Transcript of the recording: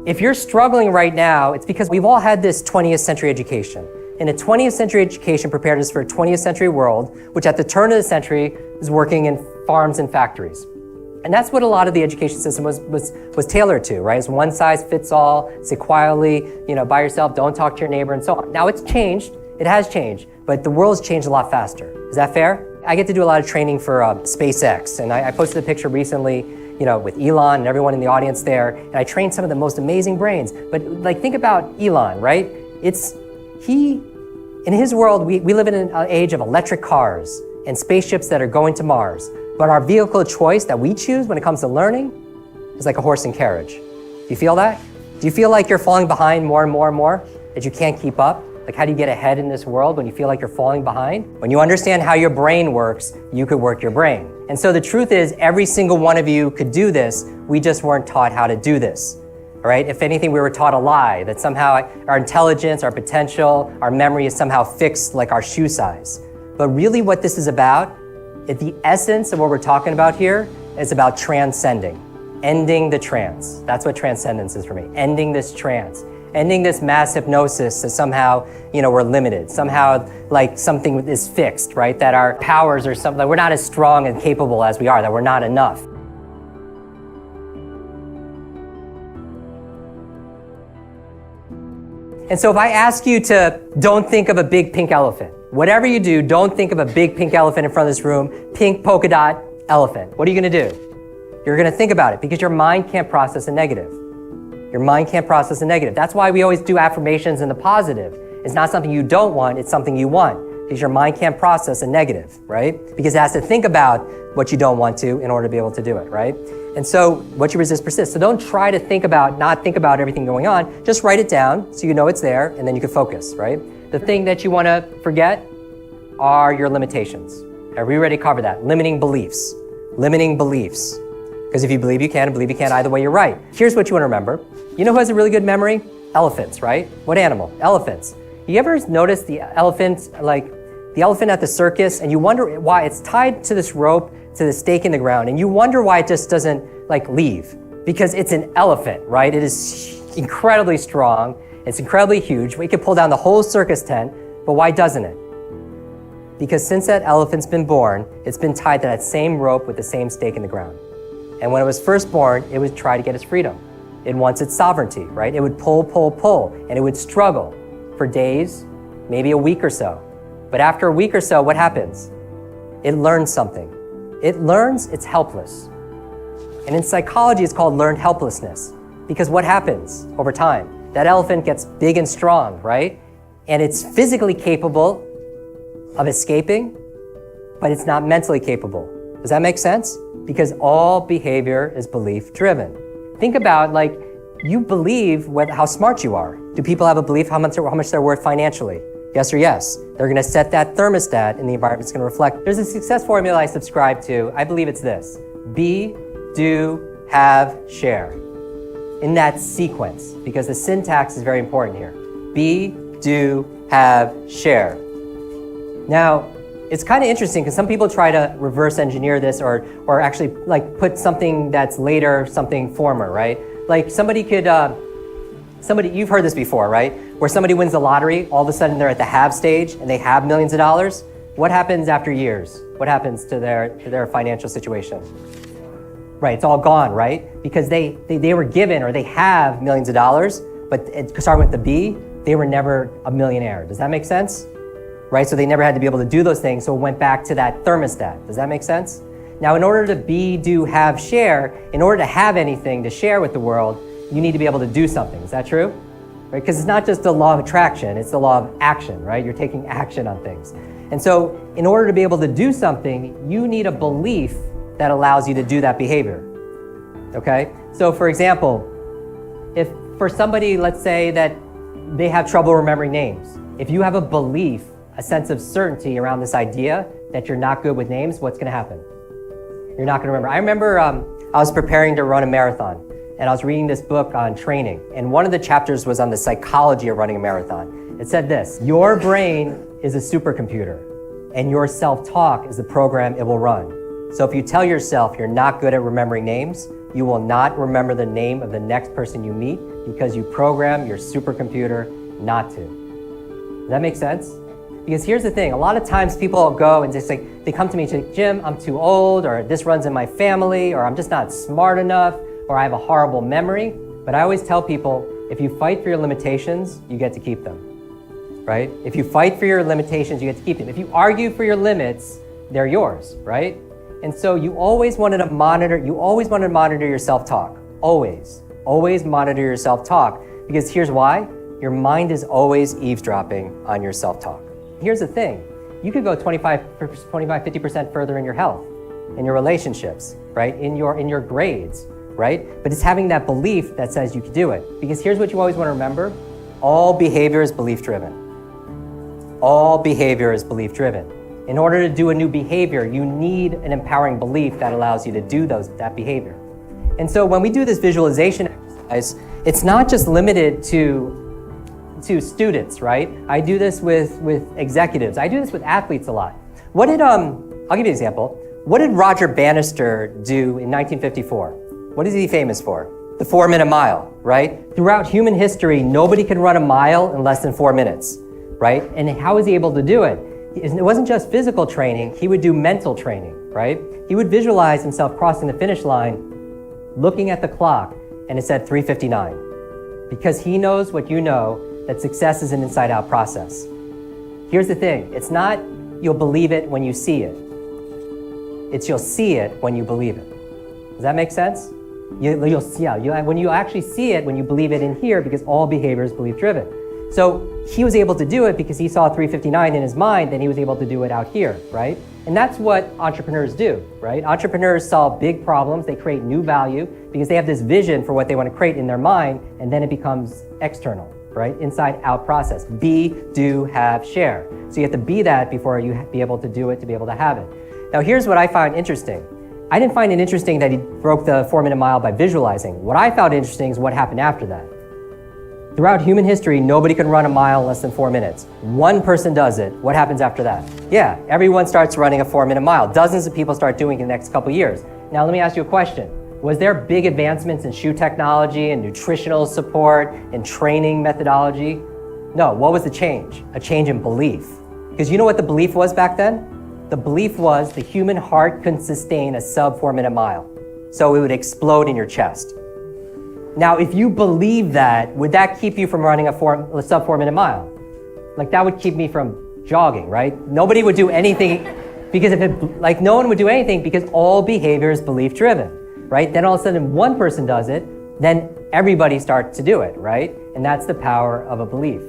If you're struggling right now, it's because we've all had this 20th century education. And a 20th century education prepared us for a 20th century world, which at the turn of the century was working in farms and factories. And that's what a lot of the education system was tailored to, right? It's one size fits all, sit quietly, by yourself, don't talk to your neighbor, and so on. Now it's changed, it has changed, but the world's changed a lot faster. Is that fair? I get to do a lot of training for SpaceX, and I posted a picture recently, with Elon and everyone in the audience there, and I trained some of the most amazing brains. But think about Elon, right? In his world, we live in an age of electric cars and spaceships that are going to Mars. But our vehicle of choice that we choose when it comes to learning is like a horse and carriage. Do you feel that? Do you feel like you're falling behind more and more and more? That you can't keep up? Like, how do you get ahead in this world when you feel like you're falling behind? When you understand how your brain works, you could work your brain. And so the truth is, every single one of you could do this. We just weren't taught how to do this. All right? If anything, we were taught a lie, that somehow our intelligence, our potential, our memory is somehow fixed like our shoe size. But really what this is about, the essence of what we're talking about here is about transcending, ending the trance. That's what transcendence is for me, ending this trance. Ending this mass hypnosis that somehow, we're limited. Somehow, like something is fixed, right? That our powers are something, that we're not as strong and capable as we are, that we're not enough. And so if I ask you to don't think of a big pink elephant, whatever you do, don't think of a big pink elephant in front of this room, pink polka dot elephant. What are you gonna do? You're gonna think about it because your mind can't process a negative. Your mind can't process a negative. That's why we always do affirmations in the positive. It's not something you don't want, it's something you want. Because your mind can't process a negative, right? Because it has to think about what you don't want to in order to be able to do it, right? And so what you resist persists. So don't try to not think about everything going on. Just write it down so you know it's there and then you can focus, right? The thing that you want to forget are your limitations. Are we ready to cover that? Limiting beliefs. Limiting beliefs. Because if you believe you can and believe you can't, either way you're right. Here's what you want to remember. You know who has a really good memory? Elephants, right? What animal? Elephants. You ever notice the elephant, like the elephant at the circus, and you wonder why it's tied to this rope, to the stake in the ground, and you wonder why it just doesn't leave? Because it's an elephant, right? It is incredibly strong. It's incredibly huge. We could pull down the whole circus tent, but why doesn't it? Because since that elephant's been born, it's been tied to that same rope with the same stake in the ground. And when it was first born, it would try to get its freedom. It wants its sovereignty, right? It would pull, and it would struggle for days, maybe a week or so. But after a week or so, what happens? It learns something. It learns it's helpless. And in psychology, it's called learned helplessness. Because what happens over time? That elephant gets big and strong, right? And it's physically capable of escaping, but it's not mentally capable. Does that make sense? Because all behavior is belief driven. Think about you believe how smart you are. Do people have a belief how much they're worth financially? Yes or yes? They're gonna set that thermostat and the environment's gonna reflect. There's a success formula I subscribe to. I believe it's this: be, do, have, share. In that sequence, because the syntax is very important here. Be, do, have, share. Now, it's kind of interesting because some people try to reverse engineer this or actually put something that's later, something former, right? Somebody could, you've heard this before, right? Where somebody wins the lottery, all of a sudden they're at the have stage and they have millions of dollars. What happens after years? What happens to their financial situation? Right, it's all gone, right? Because they were given or they have millions of dollars, but starting with the B, they were never a millionaire. Does that make sense? Right, so they never had to be able to do those things, so it went back to that thermostat. Does that make sense? Now, in order to be, do, have, share, in order to have anything to share with the world, you need to be able to do something. Is that true? Right, because it's not just the law of attraction, it's the law of action, right? You're taking action on things. And so, in order to be able to do something, you need a belief that allows you to do that behavior, okay? So, for example, if for somebody, let's say that they have trouble remembering names, if you have a belief, a sense of certainty around this idea that you're not good with names, what's gonna happen? You're not gonna remember. I remember I was preparing to run a marathon and I was reading this book on training, and one of the chapters was on the psychology of running a marathon. It said this: your brain is a supercomputer and your self-talk is the program it will run. So if you tell yourself you're not good at remembering names, you will not remember the name of the next person you meet because you program your supercomputer not to. Does that make sense? Because here's the thing, a lot of times people go and just like, they come to me and say, Jim, I'm too old, or this runs in my family, or I'm just not smart enough, or I have a horrible memory. But I always tell people, if you fight for your limitations, you get to keep them, right? If you fight for your limitations, you get to keep them. If you argue for your limits, they're yours, right? And so you always wanted to monitor your self-talk, always monitor your self-talk, because here's why, your mind is always eavesdropping on your self-talk. Here's the thing, you could go 50% further in your health, in your relationships, right? In your grades, right? But it's having that belief that says you can do it. Because here's what you always want to remember, all behavior is belief-driven. All behavior is belief-driven. In order to do a new behavior, you need an empowering belief that allows you to do that behavior. And so when we do this visualization exercise, it's not just limited to students, right? I do this with executives. I do this with athletes a lot. I'll give you an example. What did Roger Bannister do in 1954? What is he famous for? The 4-minute mile, right? Throughout human history, nobody can run a mile in less than 4 minutes, right? And how was he able to do it? It wasn't just physical training, he would do mental training, right? He would visualize himself crossing the finish line, looking at the clock, and it said 3:59. Because he knows what you know, that success is an inside-out process. Here's the thing, it's not you'll believe it when you see it. It's you'll see it when you believe it. Does that make sense? When you actually see it, when you believe it in here, because all behavior is belief-driven. So he was able to do it because he saw 3:59 in his mind, and he was able to do it out here, right? And that's what entrepreneurs do, right? Entrepreneurs solve big problems, they create new value because they have this vision for what they want to create in their mind, and then it becomes external, right? Inside out process. Be, do, have, share. So you have to be that before you be able to do it to be able to have it. Now here's what I find interesting. I didn't find it interesting that he broke the 4-minute mile by visualizing. What I found interesting is what happened after that. Throughout human history, nobody can run a mile in less than 4 minutes. One person does it. What happens after that? Yeah, everyone starts running a 4-minute mile. Dozens of people start doing it in the next couple years. Now let me ask you a question. Was there big advancements in shoe technology and nutritional support and training methodology? No, what was the change? A change in belief. Because you know what the belief was back then? The belief was the human heart couldn't sustain a sub 4-minute mile. So it would explode in your chest. Now, if you believe that, would that keep you from running a sub 4-minute mile? Like that would keep me from jogging, right? Nobody would do anything because no one would do anything because all behavior is belief driven, right? Then all of a sudden one person does it, then everybody starts to do it, right? And that's the power of a belief.